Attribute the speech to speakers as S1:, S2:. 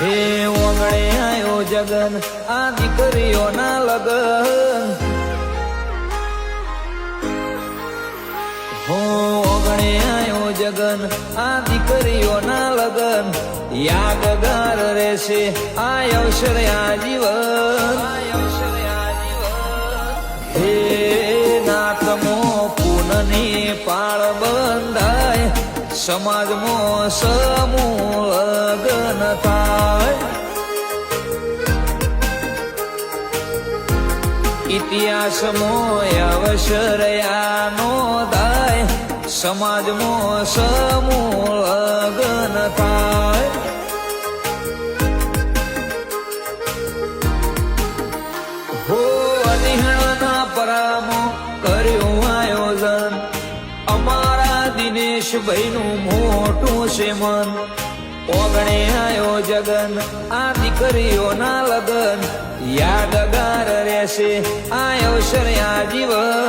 S1: હે ઓગણે આયો જગન આ દીકરીઓના લગન હો ઓગણે આયો જગન આ દીકરીઓના લગન યાદગાર રહેશે આ અવસર આજીવન હે નાતમો પૂનની પાળ બંધાય સમાજમાં સમૂહ લગન થાય ઇતિહાસમાં અવસર આનો થાય સમાજમાં સમૂહ લગન થાય હો અનિહાળના પરામો કર્યું આયોજન અમારા દિનેશભાઈનું મોટું છે મન ઓગણે આયો જગન આ દીકરીઓના લગન યાદગાર રહેશે આ અવસર આજીવન